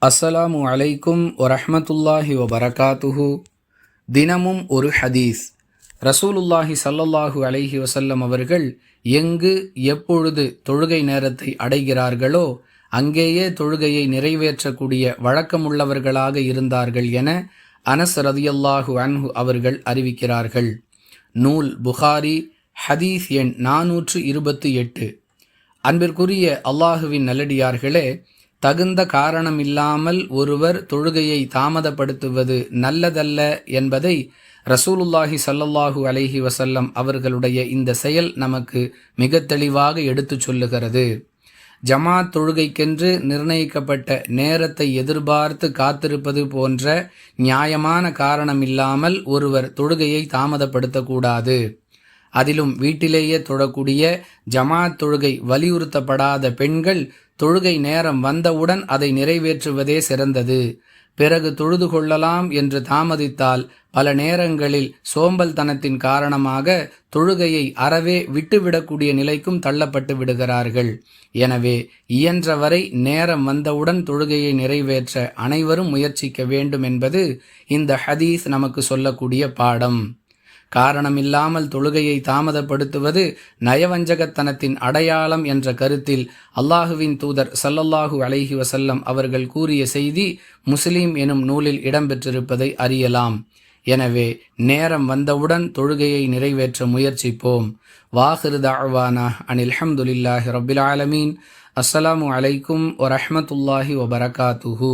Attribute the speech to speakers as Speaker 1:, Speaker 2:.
Speaker 1: அஸ்ஸலாமு அலைக்கும் வரஹ்மத்துல்லாஹி வபரகாத்துஹு. தினமும் ஒரு ஹதீஸ். ரசூலுல்லாஹி ஸல்லல்லாஹு அலைஹி வஸல்லம் அவர்கள் எங்கு எப்பொழுது தொழுகை நேரத்தை அடைகிறார்களோ அங்கேயே தொழுகையை நிறைவேற்றக்கூடிய வழக்கமுள்ளவர்களாக இருந்தார்கள் என அனஸ் ரதியல்லாஹு அன்ஹு அவர்கள் அறிவிக்கிறார்கள். நூல் புகாரி, ஹதீஸ் எண் 428. அன்பிற்குரிய அல்லாஹுவின் நல்லடியார்களே, தகுந்த காரணமில்லாமல் ஒருவர் தொழுகையை தாமதப்படுத்துவது நல்லதல்ல என்பதை ரசூலுல்லாஹி ஸல்லல்லாஹு அலைஹி வஸல்லம் அவர்களுடைய இந்த செயல் நமக்கு மிக தெளிவாக எடுத்துச் சொல்லுகிறது. ஜமாத் தொழுகைக்கென்று நிர்ணயிக்கப்பட்ட நேரத்தை எதிர்பார்த்து காத்திருப்பது போன்ற நியாயமான காரணமில்லாமல் ஒருவர் தொழுகையை தாமதப்படுத்தக்கூடாது. அதிலும் வீட்டிலேயே தொழக்கூடிய ஜமாத் தொழுகை வலியுறுத்தப்படாத பெண்கள் தொழுகை நேரம் வந்தவுடன் அதை நிறைவேற்றுவதே சிறந்தது. பிறகு தொழுது கொள்ளலாம் என்று தாமதித்தால் பல நேரங்களில் சோம்பல்தனத்தின் காரணமாக தொழுகையை அறவே விட்டுவிடக்கூடிய நிலைக்கும் தள்ளப்பட்டு விடுகிறார்கள். எனவே இயன்றவரை நேரம் வந்தவுடன் தொழுகையை நிறைவேற்ற அனைவரும் முயற்சிக்க வேண்டும் என்பது இந்த ஹதீஸ் நமக்கு சொல்லக்கூடிய பாடம். காரணமில்லாமல் தொழுகையை தாமதப்படுத்துவது நயவஞ்சகத்தனத்தின் அடையாளம் என்ற கருத்தில் அல்லாஹுவின் தூதர் ஸல்லல்லாஹு அலைஹி வஸல்லம் அவர்கள் கூறிய செய்தி முஸ்லிம் எனும் நூலில் இடம்பெற்றிருப்பதை அறியலாம். எனவே நேரம் வந்தவுடன் தொழுகையை நிறைவேற்ற முயற்சிப்போம். வாஹிரு தஅவானா அனில் ஹம்துலில்லாஹி ரப்பில் ஆலமீன். அஸ்ஸலாமு அலைக்கும் வரஹ்மத்துல்லாஹி வபரகாத்துஹு.